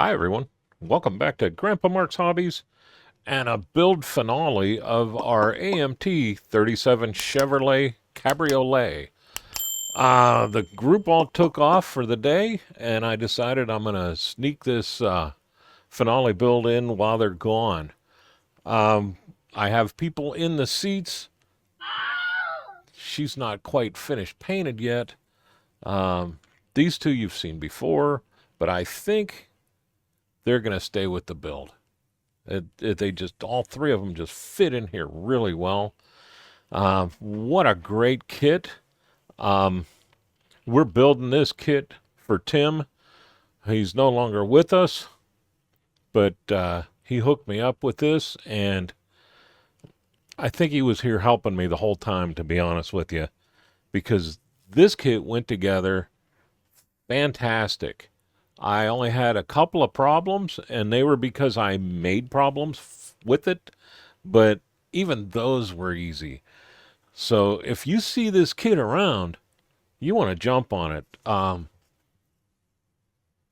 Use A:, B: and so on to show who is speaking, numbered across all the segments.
A: Hi, everyone. Welcome back to Grandpa Mark's Hobbies and a build finale of our AMT 37 Chevrolet Cabriolet. The group all took off for the day, and I decided I'm going to sneak this finale build in while they're gone. Um, I have people in the seats. She's not quite finished painted yet. Um, these two you've seen before, but I think they're going to stay with the build. They just, all three of them just fit in here really well. What a great kit. Um, we're building this kit for Tim. He's no longer with us, but he hooked me up with this, and I think he was here helping me the whole time, to be honest with you, because this kit went together fantastic. I only had a couple of problems, and they were because I made problems with it, but even those were easy. So if you see this kit around, you want to jump on it.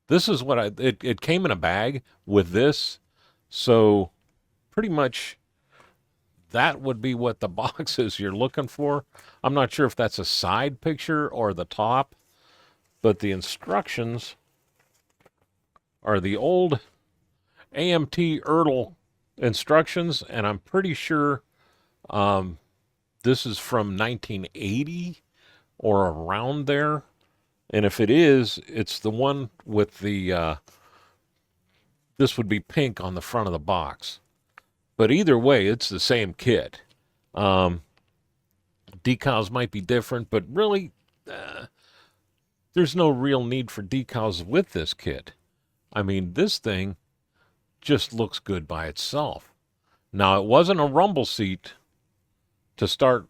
A: This is what it came in a bag with this, so pretty much that would be what the box is you're looking for. I'm not sure if that's a side picture or the top, but the instructions are the old AMT ERTL instructions, and I'm pretty sure this is from 1980 or around there. And if it is, it's the one with the, this would be pink on the front of the box. But either way, it's the same kit. Decals might be different, but really, there's no real need for decals with this kit. I mean, this thing just looks good by itself. Now, it wasn't a rumble seat to start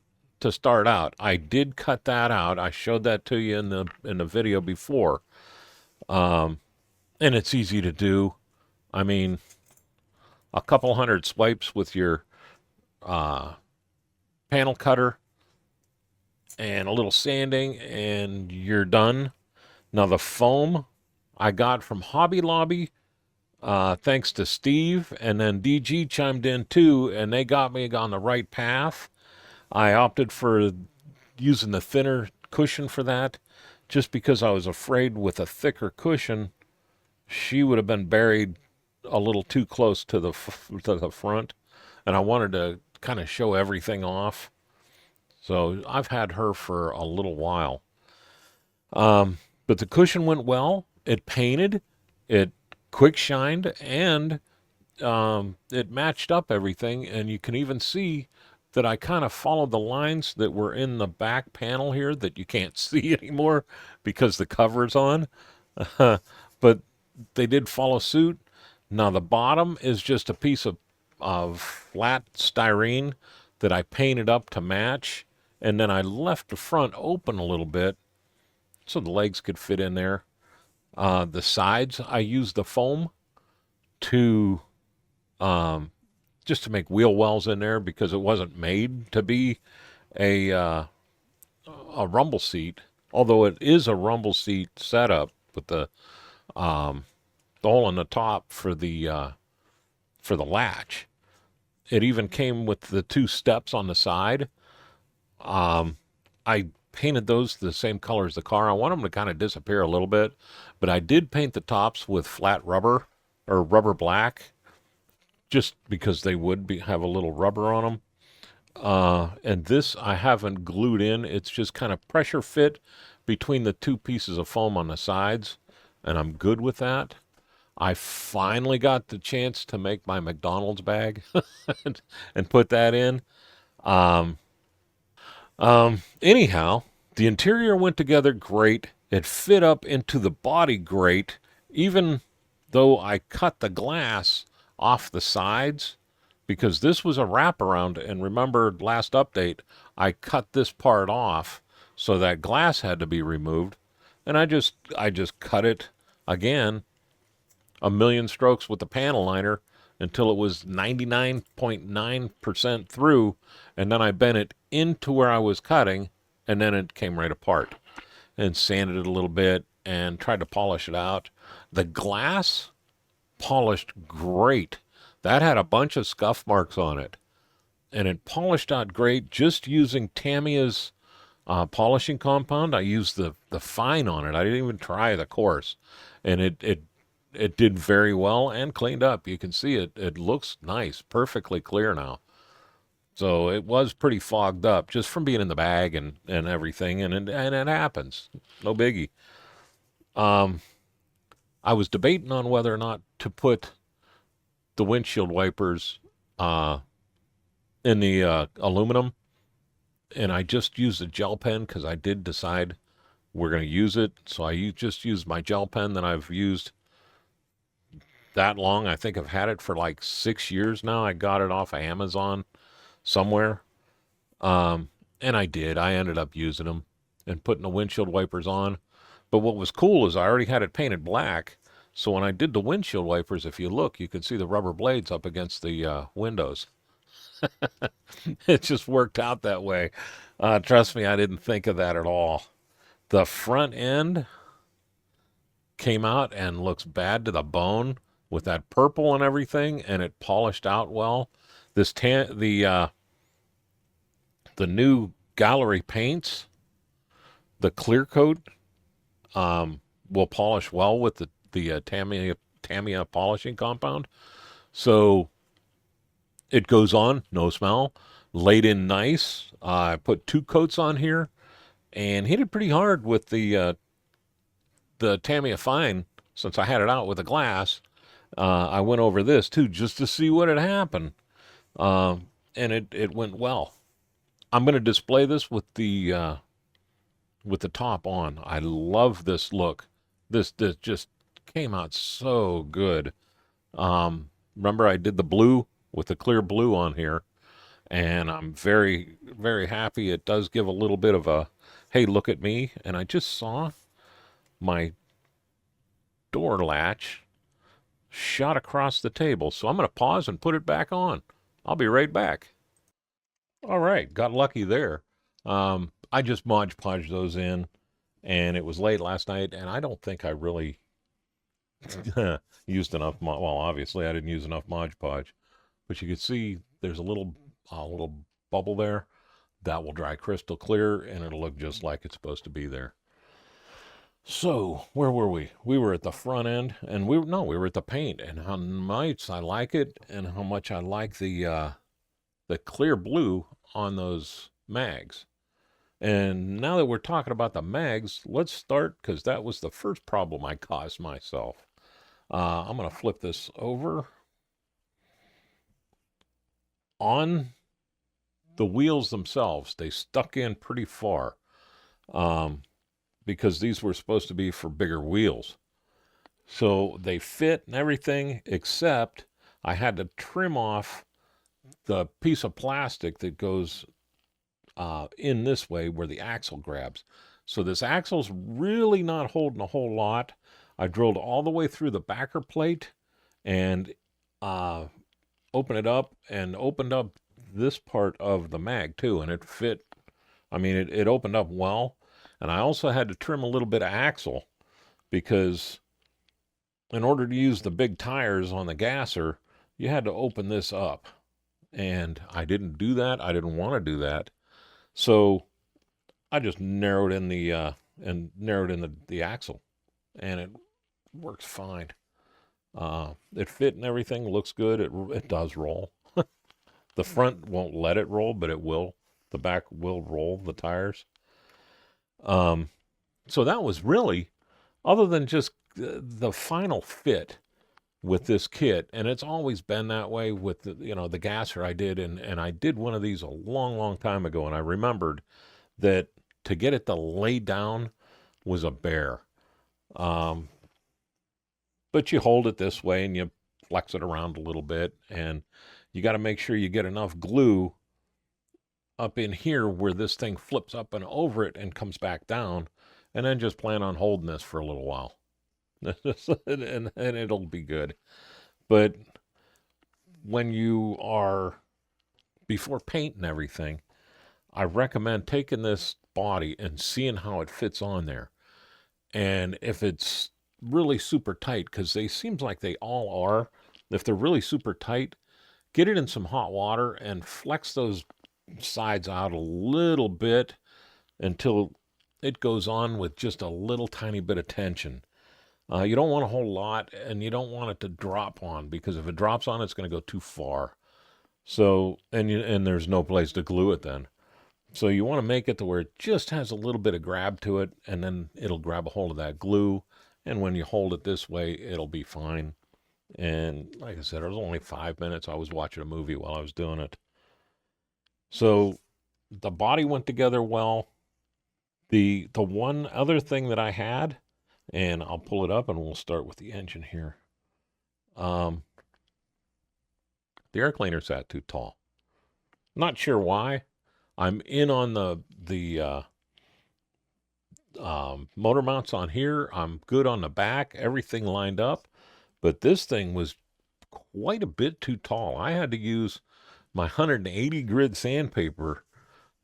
A: out. I did cut that out. I showed that to you in the video before. And it's easy to do. I mean, a couple hundred swipes with your panel cutter and a little sanding, and you're done. Now, the foam I got from Hobby Lobby, thanks to Steve, and then DG chimed in too, and they got me on the right path. I opted for using the thinner cushion for that, just because I was afraid with a thicker cushion, she would have been buried a little too close to the front, and I wanted to kind of show everything off. So I've had her for a little while. But the cushion went well. It painted, it quick shined, and it matched up everything. And you can even see that I kind of followed the lines that were in the back panel here that you can't see anymore because the cover's on. But they did follow suit. Now the bottom is just a piece of flat styrene that I painted up to match, and then I left the front open a little bit so the legs could fit in there. The sides, I used the foam to just to make wheel wells in there because it wasn't made to be a rumble seat, although it is a rumble seat setup with the hole in the top for the latch. It even came with the two steps on the side. I painted those the same color as the car. I want them to kind of disappear a little bit, but I did paint the tops with flat rubber or rubber black, just because they would have a little rubber on them. And this I haven't glued in. It's just kind of pressure fit between the two pieces of foam on the sides, and I'm good with that. I finally got the chance to make my McDonald's bag and put that in. Anyhow, the interior went together great. It fit up into the body great, even though I cut the glass off the sides because this was a wraparound. And remember, last update, I cut this part off, so that glass had to be removed. And I just cut it again, a million strokes with the panel liner until it was 99.9% through, and then I bent it into where I was cutting, and then it came right apart, and sanded it a little bit and tried to polish it out. The glass polished great. That had a bunch of scuff marks on it, and it polished out great just using Tamiya's polishing compound. I used the fine on it. I didn't even try the coarse, and it did very well and cleaned up. You can see it. It looks nice, perfectly clear now. So it was pretty fogged up just from being in the bag and everything, and it happens. No biggie. Um, I was debating on whether or not to put the windshield wipers uh, in the aluminum, and I just used a gel pen because I did decide we're going to use it. So just used my gel pen that I've used that long. I think I've had it for like 6 years now. I got it off of Amazon somewhere. Um, and I did. I ended up using them and putting the windshield wipers on. But what was cool is I already had it painted black. So when I did the windshield wipers, if you look, you can see the rubber blades up against the windows. It just worked out that way. Trust me, I didn't think of that at all. The front end came out and looks bad to the bone with that purple and everything, and it polished out well. The new gallery paints, the clear coat, will polish well with the Tamiya polishing compound. So it goes on, no smell, laid in nice. I put 2 coats on here and hit it pretty hard with the Tamiya fine. Since I had it out with the glass, I went over this too just to see what had happened, and it went well. I'm going to display this with the top on. I love this look. This just came out so good. Remember I did the blue with the clear blue on here, and I'm very, very happy. It does give a little bit of a, hey, look at me. And I just saw my door latch shot across the table. So I'm going to pause and put it back on. I'll be right back. All right, got lucky there. I just Mod Podged those in, and it was late last night, and I don't think I really used enough. Well, obviously I didn't use enough Mod Podge, but you can see there's a little bubble there. That will dry crystal clear, and it'll look just like it's supposed to be there. So where were we? We were at the front end, and we were at the paint, and how much I like it, and how much I like the clear blue on those mags. And now that we're talking about the mags, let's start, because that was the first problem I caused myself. I'm going to flip this over. On the wheels themselves, they stuck in pretty far, because these were supposed to be for bigger wheels. So they fit and everything, except I had to trim off the piece of plastic that goes in this way where the axle grabs. So this axle's really not holding a whole lot. I drilled all the way through the backer plate and opened it up and opened up this part of the mag too, and it fit. I mean, it opened up well. And I also had to trim a little bit of axle because in order to use the big tires on the gasser, you had to open this up. And I didn't do that. I didn't want to do that. So I just narrowed in the axle, and it works fine. It fit and everything, looks good. It does roll. The front won't let it roll, but it will. The back will roll the tires. So that was really, other than just the final fit with this kit, and it's always been that way with the gasser I did, and I did one of these a long, long time ago, and I remembered that to get it to lay down was a bear. But you hold it this way and you flex it around a little bit, and you got to make sure you get enough glue up in here where this thing flips up and over it and comes back down, and then just plan on holding this for a little while. and it'll be good. But when you are before paint and everything, I recommend taking this body and seeing how it fits on there. And if it's really super tight, because they seems like they all are. If they're really super tight, get it in some hot water and flex those sides out a little bit until it goes on with just a little tiny bit of tension. You don't want a whole lot, and you don't want it to drop on, because if it drops on, it's going to go too far. So, and there's no place to glue it then. So you want to make it to where it just has a little bit of grab to it, and then it'll grab a hold of that glue. And when you hold it this way, it'll be fine. And like I said, it was only 5 minutes. I was watching a movie while I was doing it. So the body went together well. The one other thing that I had, and I'll pull it up and we'll start with the engine here. Um, the air cleaner sat too tall. Not sure why. I'm in on the motor mounts on here. I'm good on the back. Everything lined up. But this thing was quite a bit too tall. I had to use my 180 grit sandpaper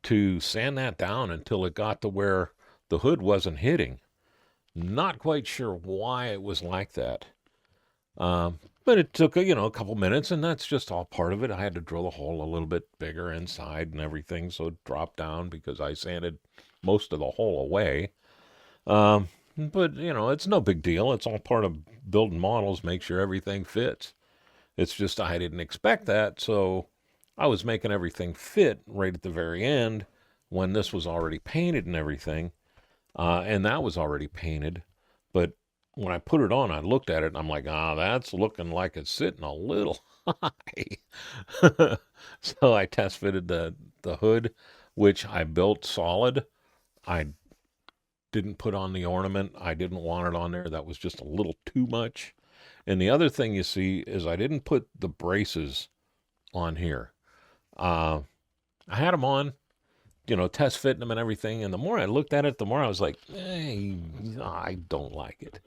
A: to sand that down until it got to where the hood wasn't hitting. Not quite sure why it was like that. But it took, a couple minutes, and that's just all part of it. I had to drill the hole a little bit bigger inside and everything, so it dropped down because I sanded most of the hole away. But, it's no big deal. It's all part of building models, make sure everything fits. It's just I didn't expect that, so I was making everything fit right at the very end when this was already painted and everything, and that was already painted. But when I put it on, I looked at it and I'm like, that's looking like it's sitting a little high. So I test fitted the hood, which I built solid. I didn't put on the ornament. I didn't want it on there. That was just a little too much. And the other thing you see is I didn't put the braces on here. I had them on, test fitting them and everything. And the more I looked at it, the more I was like, I don't like it.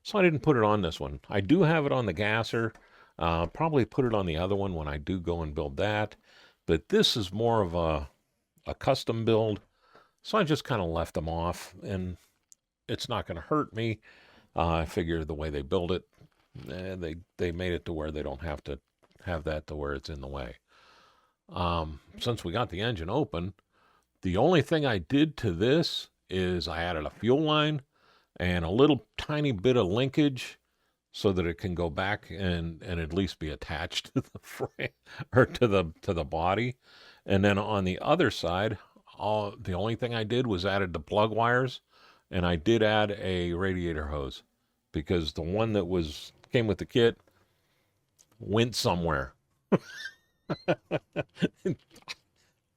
A: So I didn't put it on this one. I do have it on the gasser. Probably put it on the other one when I do go and build that. But this is more of a custom build. So I just kind of left them off, and it's not going to hurt me. I figure the way they build it, they made it to where they don't have to have that to where it's in the way. Since we got the engine open, the only thing I did to this is I added a fuel line and a little tiny bit of linkage so that it can go back and at least be attached to the frame or to the body. And then on the other side, the only thing I did was added the plug wires, and I did add a radiator hose because the one that came with the kit went somewhere.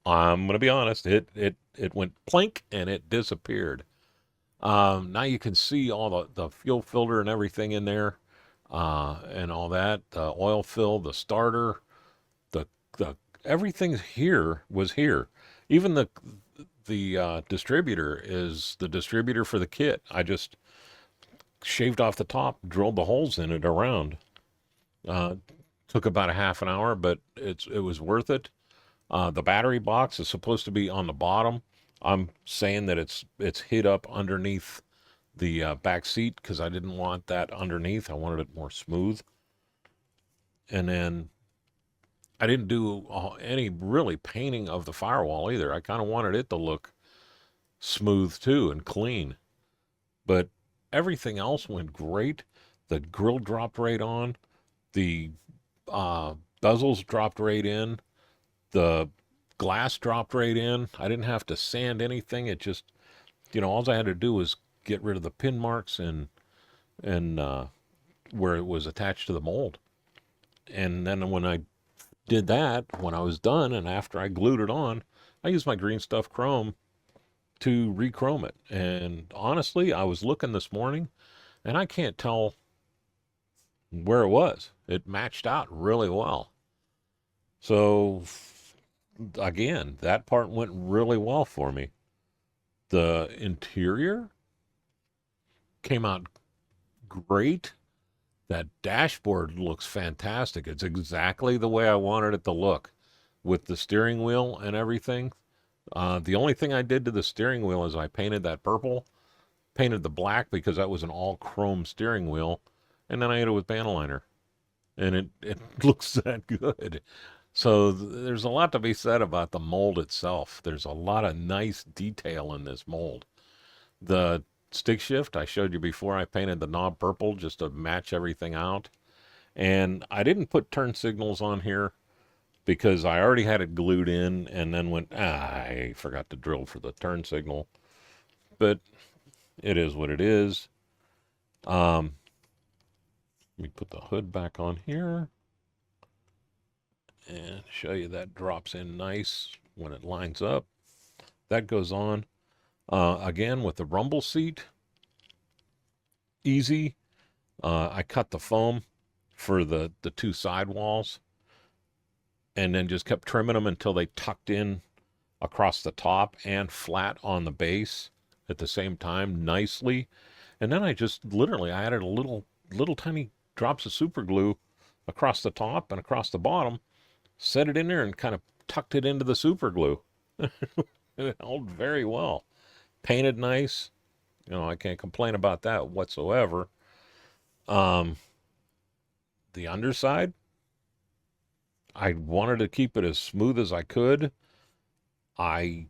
A: I'm gonna be honest, it went plink and it disappeared. Now you can see all the fuel filter and everything in there, and all that, the oil fill, the starter, the everything's here was here. Even the distributor is the distributor for the kit. I just shaved off the top, drilled the holes in it around. Took about a half an hour, but it was worth it. The battery box is supposed to be on the bottom. I'm saying that it's hid up underneath the back seat because I didn't want that underneath. I wanted it more smooth. And then I didn't do any really painting of the firewall either. I kind of wanted it to look smooth too and clean. But everything else went great. The grill dropped right on. The bezels dropped right in. The glass dropped right in. I didn't have to sand anything. It just, all I had to do was get rid of the pin marks and where it was attached to the mold. And then when I did that, when I was done and after I glued it on, I used my green stuff chrome to re-chrome it. And honestly, I was looking this morning and I can't tell where it was. It matched out really well. So again, that part went really well for me. The interior came out great. That dashboard looks fantastic. It's exactly the way I wanted it to look with the steering wheel and everything. The only thing I did to the steering wheel is I painted that purple painted the black because that was an all chrome steering wheel, and then I hit it with panel liner, and it looks that good. So there's a lot to be said about the mold itself. There's a lot of nice detail in this mold. The stick shift I showed you before, I painted the knob purple just to match everything out. And I didn't put turn signals on here because I already had it glued in and then I forgot to drill for the turn signal. But it is what it is. Let me put the hood back on here and show you that drops in nice when it lines up. That goes on. Again, with the rumble seat, easy. I cut the foam for the two side walls and then just kept trimming them until they tucked in across the top and flat on the base at the same time nicely. And then I just literally I added a little tiny drops of super glue across the top and across the bottom, set it in there and kind of tucked it into the super glue. It held very well. Painted nice. I can't complain about that whatsoever. The underside, I wanted to keep it as smooth as I could. I,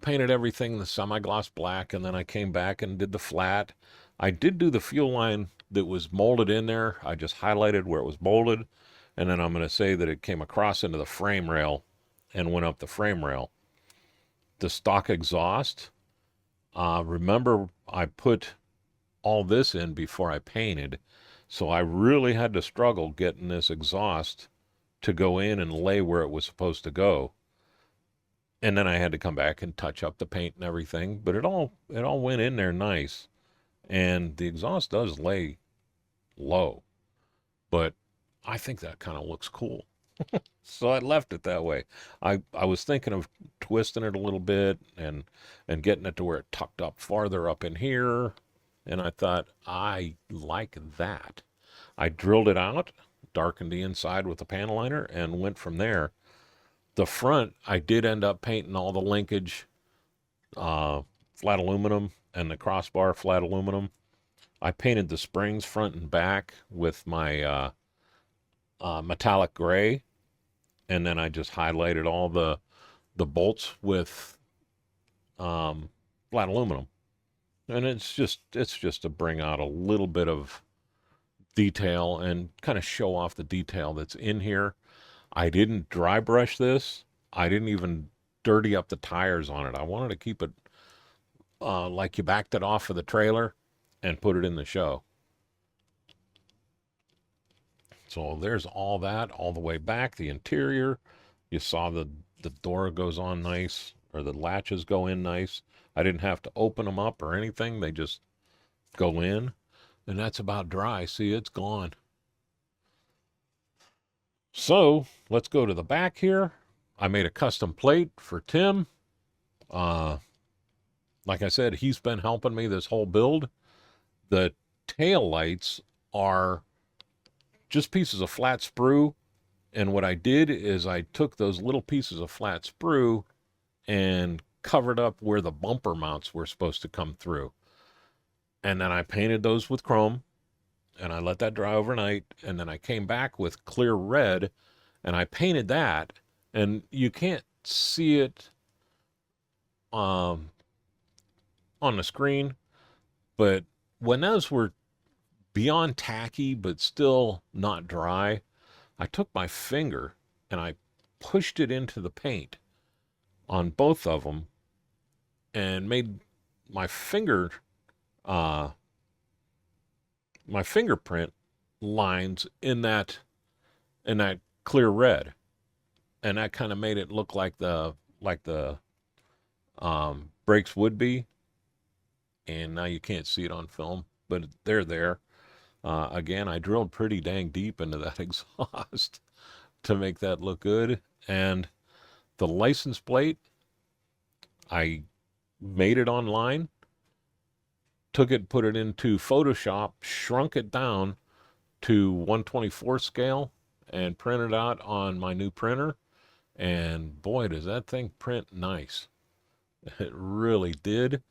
A: painted everything the semi-gloss black, and then I came back and did the flat. I did do the fuel line that was molded in there. I just highlighted where it was molded, and then I'm going to say that it came across into the frame rail and went up the frame rail. The stock exhaust, remember I put all this in before I painted, so I really had to struggle getting this exhaust to go in and lay where it was supposed to go. And then I had to come back and touch up the paint and everything, but it all went in there nice. And the exhaust does lay low, but I think that kind of looks cool. So I left it that way. I was thinking of twisting it a little bit and getting it to where it tucked up farther up in here, and I thought I like that. I drilled it out, darkened the inside with the panel liner, and went from there. The front, I did end up painting all the linkage flat aluminum and the crossbar flat aluminum. I painted the springs front and back with my metallic gray, and then I just highlighted all the bolts with flat aluminum. And it's just to bring out a little bit of detail and kind of show off the detail that's in here. I didn't dry brush this. I didn't even dirty up the tires on it. I wanted to keep it like you backed it off of the trailer and put it in the show. So there's all that all the way back. The interior, you saw the door goes on nice, or the latches go in nice. I didn't have to open them up or anything. They just go in, and that's about dry. See, it's gone. So let's go to the back here. I made a custom plate for Tim. Like I said, he's been helping me this whole build. The tail lights are just pieces of flat sprue. And what I did is I took those little pieces of flat sprue and covered up where the bumper mounts were supposed to come through. And then I painted those with chrome, and I let that dry overnight. And then I came back with clear red, and I painted that. And you can't see it on the screen, but when those were beyond tacky but still not dry, I took my finger and I pushed it into the paint on both of them and made my fingerprint lines in that clear red, and that kind of made it look like the brakes would be. And now you can't see it on film, but they're there. Again, I drilled pretty dang deep into that exhaust to make that look good. And the license plate, I made it online, took it, put it into Photoshop, shrunk it down to 124 scale, and printed out on my new printer. And boy, does that thing print nice. It really did.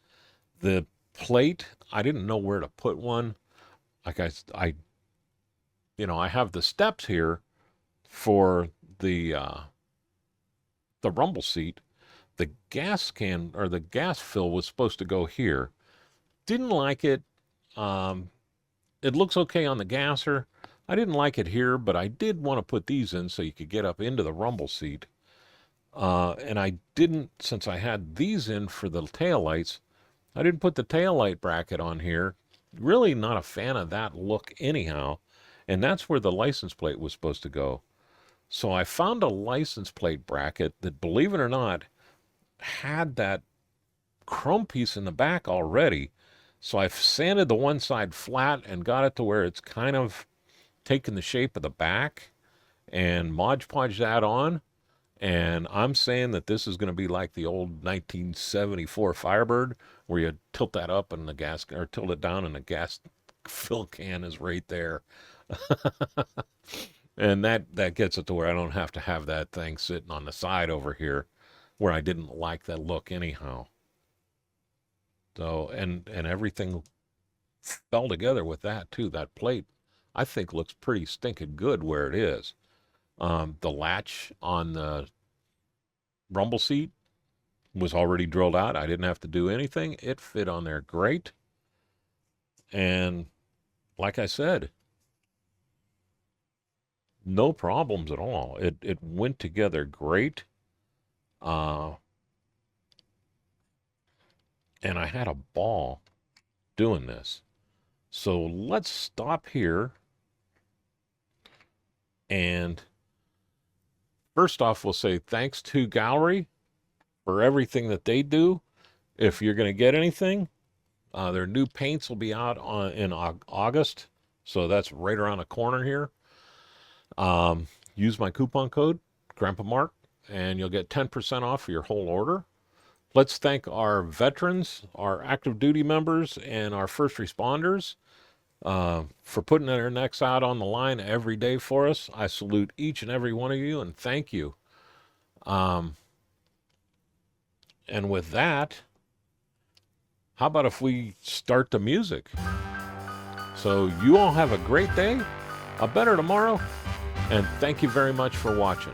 A: The plate. I didn't know where to put one. Like I have the steps here for the rumble seat. The gas can or the gas fill was supposed to go here. Didn't like it. Um, it looks okay on the gasser. I didn't like it here, but I did want to put these in so you could get up into the rumble seat. And I didn't, since I had these in for the taillights, I didn't put the taillight bracket on here. Really not a fan of that look anyhow. And that's where the license plate was supposed to go. So I found a license plate bracket that, believe it or not, had that chrome piece in the back already. So I've sanded the one side flat and got it to where it's kind of taking the shape of the back and Mod Podge that on. And I'm saying that this is going to be like the old 1974 Firebird, where you tilt that up and the gas, or tilt it down and the gas fill can is right there. And that gets it to where I don't have to have that thing sitting on the side over here, where I didn't like that look anyhow. So and everything fell together with that too. That plate, I think, looks pretty stinking good where it is. The latch on the rumble seat was already drilled out. I didn't have to do anything. It fit on there great. And like I said, no problems at all. It went together great. Uh, and I had a ball doing this. So let's stop here. And first off, we'll say thanks to Gallery for everything that they do. If you're going to get anything, their new paints will be out in August. So that's right around the corner here. Use my coupon code, Grandpa Mark, and you'll get 10% off for your whole order. Let's thank our veterans, our active duty members, and our first responders for putting their necks out on the line every day for us. I salute each and every one of you and thank you. And with that, how about if we start the music? So you all have a great day, a better tomorrow, and thank you very much for watching.